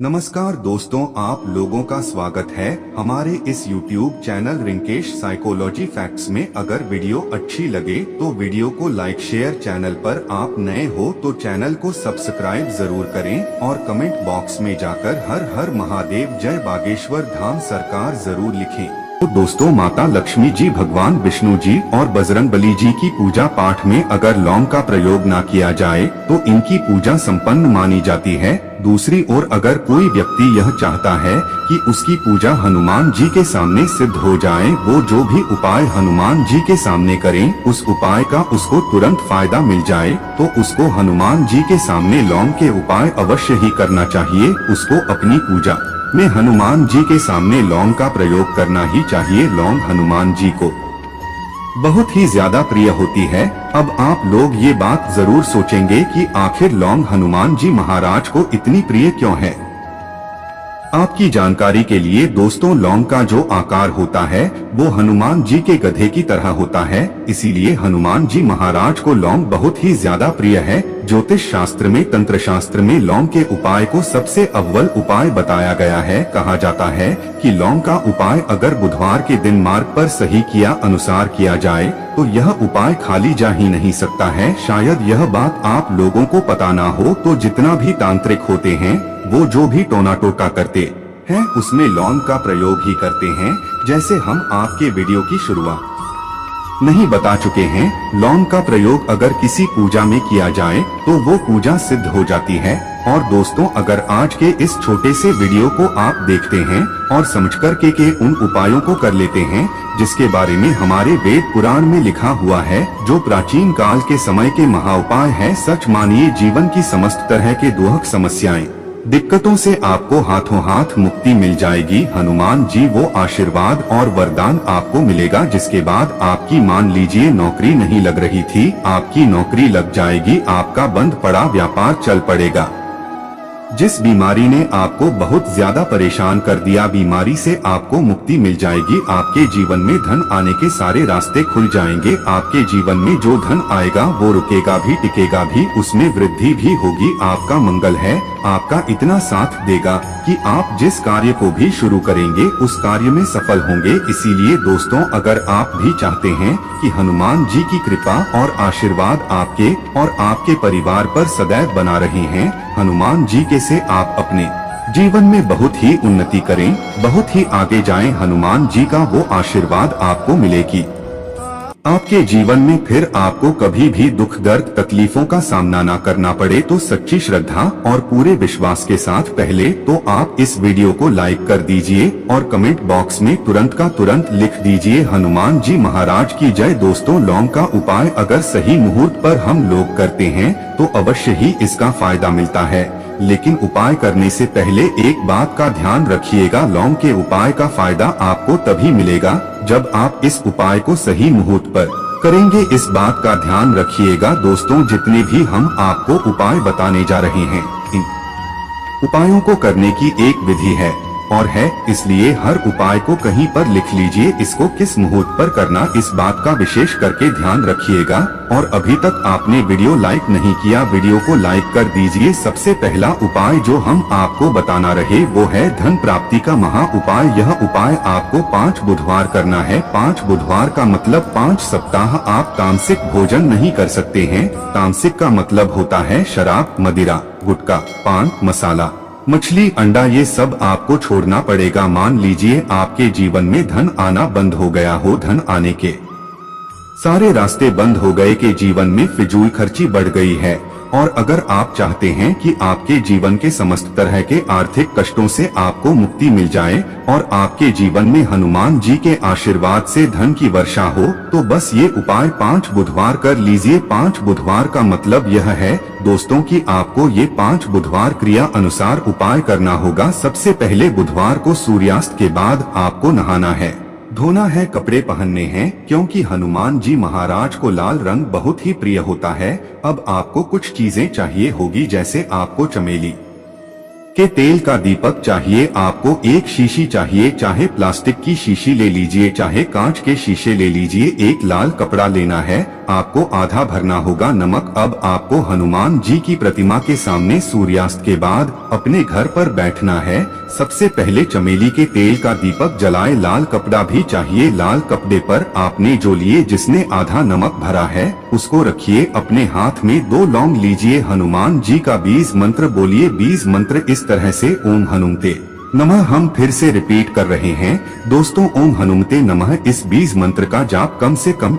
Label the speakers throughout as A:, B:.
A: नमस्कार दोस्तों, आप लोगों का स्वागत है हमारे इस YouTube channel Rinkesh psychology facts में। अगर वीडियो अच्छी लगे तो वीडियो को लाइक शेयर, चैनल पर आप नए हो तो चैनल को सब्सक्राइब जरूर करें और कमेंट बॉक्स में जाकर हर हर महादेव जय बागेश्वर धाम सरकार जरूर लिखें। तो दोस्तों, माता लक्ष्मी जी, भगवान विष्णु जी और बजरंगबली जी की पूजा पाठ में अगर लौंग का प्रयोग ना किया जाए तो इनकी पूजा संपन्न मानी जाती है। दूसरी ओर अगर कोई व्यक्ति यह चाहता है कि उसकी पूजा हनुमान जी के सामने सिद्ध हो जाए, वो जो भी उपाय हनुमान जी के सामने करें, उस उपाय का उसको तुरंत फायदा मिल जाए, तो उसको हनुमान जी के सामने लौंग के उपाय अवश्य ही करना चाहिए। उसको अपनी पूजा में हनुमान जी के सामने लौंग का प्रयोग करना ही चाहिए। लौंग हनुमान जी को बहुत ही ज्यादा प्रिय होती है। अब आप लोग ये बात जरूर सोचेंगे कि आखिर लौंग हनुमान जी महाराज को इतनी प्रिय क्यों है। आपकी जानकारी के लिए दोस्तों, लौंग का जो आकार होता है वो हनुमान जी के गधे की तरह होता है, इसीलिए हनुमान जी महाराज को लौंग बहुत ही ज्यादा प्रिय है। ज्योतिष शास्त्र में, तंत्र शास्त्र में लौंग के उपाय को सबसे अव्वल उपाय बताया गया है। कहा जाता है कि लौंग का उपाय अगर बुधवार के दिन मार्ग पर सही किया अनुसार किया जाए तो यह उपाय खाली जा ही नहीं सकता है। शायद यह बात आप लोगों को पता ना हो, तो जितना भी तांत्रिक होते हैं वो जो भी टोना टोटा करते हैं उसमें लौंग का प्रयोग ही करते हैं। जैसे हम आपके वीडियो की शुरुआत नहीं बता चुके हैं, लौंग का प्रयोग अगर किसी पूजा में किया जाए तो वो पूजा सिद्ध हो जाती है। और दोस्तों, अगर आज के इस छोटे से वीडियो को आप देखते हैं और समझ कर के उन उपायों को कर लेते हैं जिसके बारे में हमारे वेद पुराण में लिखा हुआ है, जो प्राचीन काल के समय के महाउपाय है, सच मानिए जीवन की समस्त तरह के दुख समस्याएं दिक्कतों से आपको हाथों हाथ मुक्ति मिल जाएगी। हनुमान जी वो आशीर्वाद और वरदान आपको मिलेगा जिसके बाद आपकी, मान लीजिए नौकरी नहीं लग रही थी, आपकी नौकरी लग जाएगी, आपका बंद पड़ा व्यापार चल पड़ेगा। जिस बीमारी ने आपको बहुत ज्यादा परेशान कर दिया, बीमारी से आपको मुक्ति मिल जाएगी। आपके जीवन में धन आने के सारे रास्ते खुल जाएंगे। आपके जीवन में जो धन आएगा वो रुकेगा भी, टिकेगा भी, उसमें वृद्धि भी होगी। आपका मंगल है, आपका इतना साथ देगा कि आप जिस कार्य को भी शुरू करेंगे उस कार्य में सफल होंगे। इसीलिए दोस्तों, अगर आप भी चाहते हैं कि हनुमान जी की कृपा और आशीर्वाद आपके और आपके परिवार पर सदैव बना रहे हैं, हनुमान जी के से आप अपने जीवन में बहुत ही उन्नति करें, बहुत ही आगे जाएं, हनुमान जी का वो आशीर्वाद आपको मिलेगी। आपके जीवन में फिर आपको कभी भी दुख दर्द तकलीफों का सामना ना करना पड़े, तो सच्ची श्रद्धा और पूरे विश्वास के साथ पहले तो आप इस वीडियो को लाइक कर दीजिए और कमेंट बॉक्स में तुरंत का तुरंत लिख दीजिए हनुमान जी महाराज की जय। दोस्तों, लौंग का उपाय अगर सही मुहूर्त पर हम लोग करते हैं तो अवश्य ही इसका फायदा मिलता है, लेकिन उपाय करने से पहले एक बात का ध्यान रखिएगा, लौंग के उपाय का फायदा आपको तभी मिलेगा जब आप इस उपाय को सही मुहूर्त पर करेंगे। इस बात का ध्यान रखिएगा दोस्तों, जितने भी हम आपको उपाय बताने जा रहे हैं, इन उपायों को करने की एक विधि है और है, इसलिए हर उपाय को कहीं पर लिख लीजिए, इसको किस मुहूर्त पर करना, इस बात का विशेष करके ध्यान रखिएगा। और अभी तक आपने वीडियो लाइक नहीं किया, वीडियो को लाइक कर दीजिए। सबसे पहला उपाय जो हम आपको बताना रहे वो है धन प्राप्ति का महा उपाय। यह उपाय आपको 5 बुधवार करना है। 5 बुधवार का मतलब 5 सप्ताह आप तामसिक भोजन नहीं कर सकते हैं। तामसिक का मतलब होता है शराब, मदिरा, गुटखा, पान मसाला, मछली, अंडा, ये सब आपको छोड़ना पड़ेगा। मान लीजिए आपके जीवन में धन आना बंद हो गया हो, धन आने के सारे रास्ते बंद हो गए, के जीवन में फिजूल खर्ची बढ़ गई है, और अगर आप चाहते हैं कि आपके जीवन के समस्त तरह के आर्थिक कष्टों से आपको मुक्ति मिल जाए और आपके जीवन में हनुमान जी के आशीर्वाद से धन की वर्षा हो, तो बस ये उपाय 5 बुधवार कर लीजिए। 5 बुधवार का मतलब यह है दोस्तों कि आपको ये 5 बुधवार क्रिया अनुसार उपाय करना होगा। सबसे पहले बुधवार को सूर्यास्त के बाद आपको नहाना है, धोना है, कपड़े पहनने हैं, क्योंकि हनुमान जी महाराज को लाल रंग बहुत ही प्रिय होता है। अब आपको कुछ चीजें चाहिए होगी, जैसे आपको चमेली के तेल का दीपक चाहिए। आपको एक शीशी चाहिए, चाहे प्लास्टिक की शीशी ले लीजिए, चाहे कांच के शीशे ले लीजिए। एक लाल कपड़ा लेना है, आपको आधा भरना होगा नमक। अब आपको हनुमान जी की प्रतिमा के सामने सूर्यास्त के बाद अपने घर पर बैठना है। सबसे पहले चमेली के तेल का दीपक जलाए। लाल कपड़ा भी चाहिए। लाल कपड़े पर आपने जो लिए जिसने आधा नमक भरा है उसको रखिए। अपने हाथ में 2 लौंग लीजिए। हनुमान जी का बीज मंत्र बोलिए। बीज मंत्र इस तरह से ओम हनुमते नमः। हम फिर से रिपीट कर रहे हैं दोस्तों, ओम हनुमते नमः। इस बीज मंत्र का जाप कम से कम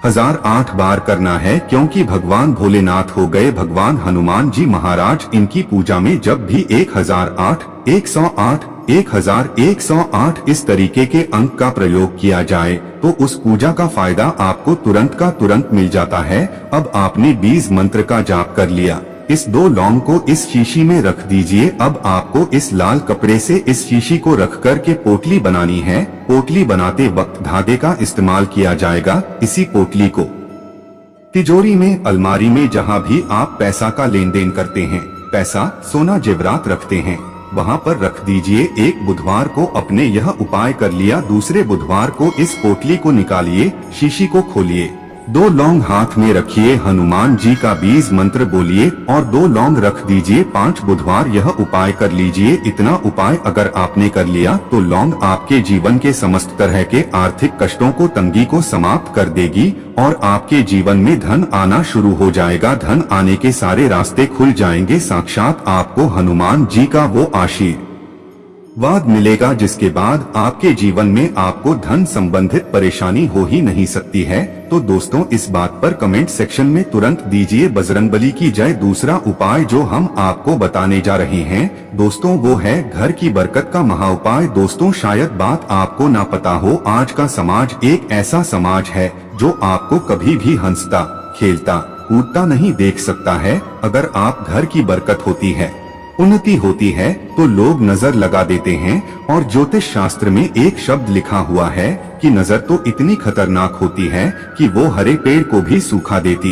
A: 1008 बार करना है, क्योंकि भगवान भोलेनाथ हो गए भगवान हनुमान जी महाराज। इनकी पूजा में जब भी 1008, 108, 1108 इस तरीके के अंक का प्रयोग किया जाए तो उस पूजा का फायदा आपको तुरंत का तुरंत मिल जाता है। अब आपने बीज मंत्र का जाप कर लिया। इस 2 लौंग को इस शीशी में रख दीजिए। अब आपको इस लाल कपड़े से इस शीशी को रख कर के पोटली बनानी है। पोटली बनाते वक्त धागे का इस्तेमाल किया जाएगा। इसी पोटली को तिजोरी में, अलमारी में, जहां भी आप पैसा का लेन देन करते हैं, पैसा, सोना, जेवरात रखते हैं, वहां पर रख दीजिए। एक बुधवार को अपने यह उपाय कर लिया। दूसरे बुधवार को इस पोटली को निकालिए, शीशी को खोलिए, 2 लौंग हाथ में रखिए, हनुमान जी का बीज मंत्र बोलिए और 2 लौंग रख दीजिए। 5 बुधवार यह उपाय कर लीजिए। इतना उपाय अगर आपने कर लिया तो लौंग आपके जीवन के समस्त तरह के आर्थिक कष्टों को, तंगी को समाप्त कर देगी और आपके जीवन में धन आना शुरू हो जाएगा। धन आने के सारे रास्ते खुल जाएंगे। साक्षात आपको हनुमान जी का वो आशीर्वाद मिलेगा जिसके बाद आपके जीवन में आपको धन संबंधित परेशानी हो ही नहीं सकती है। तो दोस्तों, इस बात पर कमेंट सेक्शन में तुरंत दीजिए बजरंगबली की जय। दूसरा उपाय जो हम आपको बताने जा रहे हैं दोस्तों, वो है घर की बरकत का महा उपाय। दोस्तों, शायद बात आपको ना पता हो, आज का समाज एक ऐसा समाज है जो आपको कभी भी हंसता, खेलता, कूदता नहीं देख सकता है। अगर आप घर की बरकत होती है, उन्नति होती है तो लोग नजर लगा देते हैं। और ज्योतिष शास्त्र में एक शब्द लिखा हुआ है कि नजर तो इतनी खतरनाक होती है कि वो हरे पेड़ को भी सूखा देती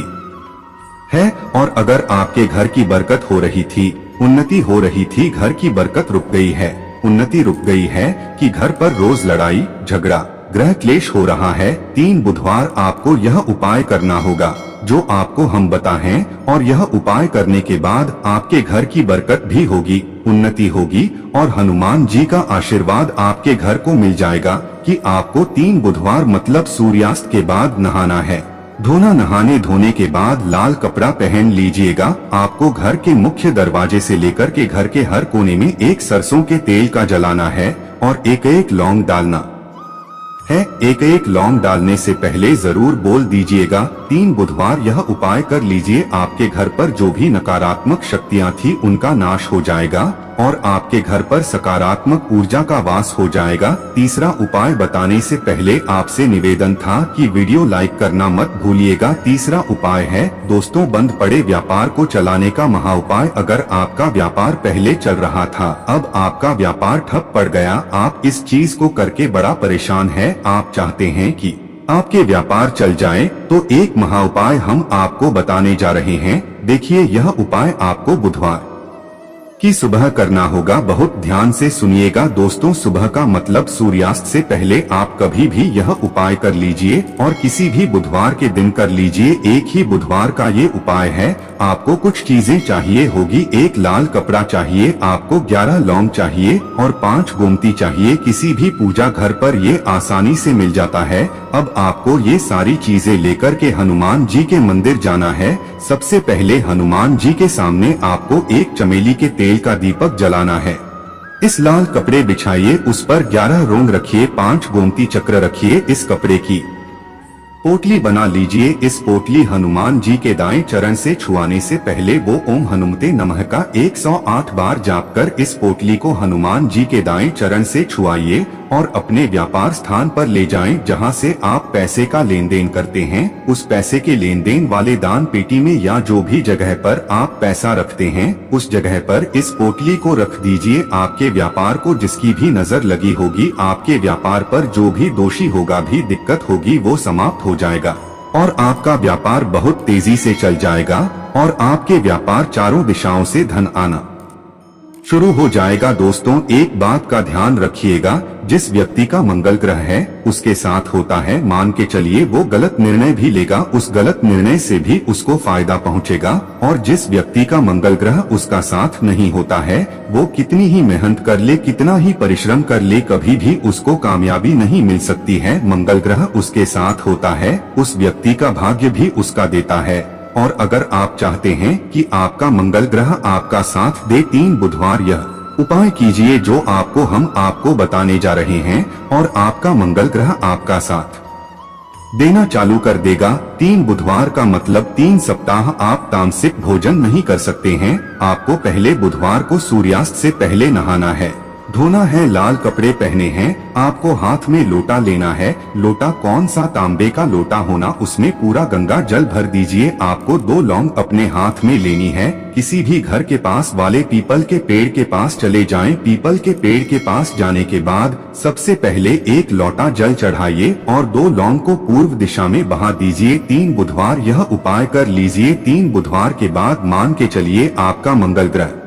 A: है। और अगर आपके घर की बरकत हो रही थी, उन्नति हो रही थी, घर की बरकत रुक गई है, उन्नति रुक गई है कि घर पर रोज लड़ाई झगड़ा, ग्रह क्लेश हो रहा है, 3 बुधवार आपको यह उपाय करना होगा जो आपको हम बताएं। और यह उपाय करने के बाद आपके घर की बरकत भी होगी, उन्नति होगी और हनुमान जी का आशीर्वाद आपके घर को मिल जाएगा। कि आपको 3 बुधवार मतलब सूर्यास्त के बाद नहाना है। धोना, नहाने धोने के बाद लाल कपड़ा पहन लीजिएगा। आपको घर के मुख्य दरवाजे से लेकर के घर के हर कोने में एक सरसों के तेल का जलाना है और एक लौंग डालना है। एक लौंग डालने से पहले जरूर बोल दीजिएगा 3 बुधवार यह उपाय कर लीजिए। आपके घर पर जो भी नकारात्मक शक्तियां थी उनका नाश हो जाएगा और आपके घर पर सकारात्मक ऊर्जा का वास हो जाएगा। तीसरा उपाय बताने से पहले आपसे निवेदन था कि वीडियो लाइक करना मत भूलिएगा। तीसरा उपाय है दोस्तों, बंद पड़े व्यापार को चलाने का महा उपाय। अगर आपका व्यापार पहले चल रहा था, अब आपका व्यापार ठप पड़ गया, आप इस चीज को करके बड़ा परेशान है, आप चाहते हैं कि आपके व्यापार चल जाए, तो एक महा उपाय हम आपको बताने जा रहे हैं। देखिए, यह उपाय आपको बुधवार की सुबह करना होगा। बहुत ध्यान से सुनिएगा दोस्तों, सुबह का मतलब सूर्यास्त से पहले आप कभी भी यह उपाय कर लीजिए और किसी भी बुधवार के दिन कर लीजिए। एक ही बुधवार का ये उपाय है। आपको कुछ चीजें चाहिए होगी। एक लाल कपड़ा चाहिए, आपको 11 लौंग चाहिए और 5 गोमती चाहिए। किसी भी पूजा घर पर ये आसानी से मिल जाता है। अब आपको ये सारी चीजें लेकर के हनुमान जी के मंदिर जाना है। सबसे पहले हनुमान जी के सामने आपको एक चमेली के तेल का दीपक जलाना है। इस लाल कपड़े बिछाइए, उस पर 11 रोंग रखिए, 5 गोमती चक्र रखिए। इस कपड़े की पोटली बना लीजिए। इस पोटली हनुमान जी के दाएं चरण से छुआने से पहले वो ओम हनुमते नमः का 108 बार जाप कर इस पोटली को हनुमान जी के दाएं चरण से छुआइए और अपने व्यापार स्थान पर ले जाएं, जहां से आप पैसे का लेन देन करते हैं। उस पैसे के लेन देन वाले दान पेटी में या जो भी जगह पर आप पैसा रखते हैं उस जगह पर इस पोटली को रख दीजिए। आपके व्यापार को जिसकी भी नजर लगी होगी, आपके व्यापार पर जो भी दोषी होगा, भी दिक्कत होगी, वो समाप्त हो जाएगा और आपका व्यापार बहुत तेजी से चल जाएगा और आपके व्यापार चारों दिशाओं से धन आना शुरू हो जाएगा। दोस्तों, एक बात का ध्यान रखिएगा, जिस व्यक्ति का मंगल ग्रह है उसके साथ होता है, मान के चलिए वो गलत निर्णय भी लेगा, उस गलत निर्णय से भी उसको फायदा पहुंचेगा। और जिस व्यक्ति का मंगल ग्रह उसका साथ नहीं होता है, वो कितनी ही मेहनत कर ले, कितना ही परिश्रम कर ले, कभी भी उसको कामयाबी नहीं मिल सकती है। मंगल ग्रह उसके साथ होता है, उस व्यक्ति का भाग्य भी उसका देता है। और अगर आप चाहते हैं कि आपका मंगल ग्रह आपका साथ दे, 3 बुधवार यह उपाय कीजिए जो हम आपको बताने जा रहे हैं, और आपका मंगल ग्रह आपका साथ देना चालू कर देगा। 3 बुधवार का मतलब 3 सप्ताह आप तामसिक भोजन नहीं कर सकते हैं। आपको पहले बुधवार को सूर्यास्त से पहले नहाना है, धोना है, लाल कपड़े पहने हैं, आपको हाथ में लोटा लेना है। लोटा कौन सा, तांबे का लोटा होना, उसमें पूरा गंगा जल भर दीजिए। आपको 2 लौंग अपने हाथ में लेनी है। किसी भी घर के पास वाले पीपल के पेड़ के पास चले जाएं। पीपल के पेड़ के पास जाने के बाद सबसे पहले 1 लोटा जल चढ़ाइए और 2 लौंग को पूर्व दिशा में बहा दीजिए। 3 बुधवार यह उपाय कर लीजिए। 3 बुधवार के बाद मान के चलिए आपका मंगल ग्रह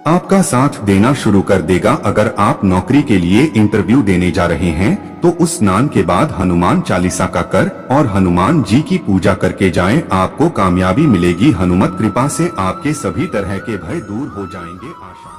A: आपका साथ देना शुरू कर देगा। अगर आप नौकरी के लिए इंटरव्यू देने जा रहे हैं तो उस स्नान के बाद हनुमान चालीसा का कर और हनुमान जी की पूजा करके जाएं, आपको कामयाबी मिलेगी। हनुमत कृपा से आपके सभी तरह के भय दूर हो जाएंगे। आशा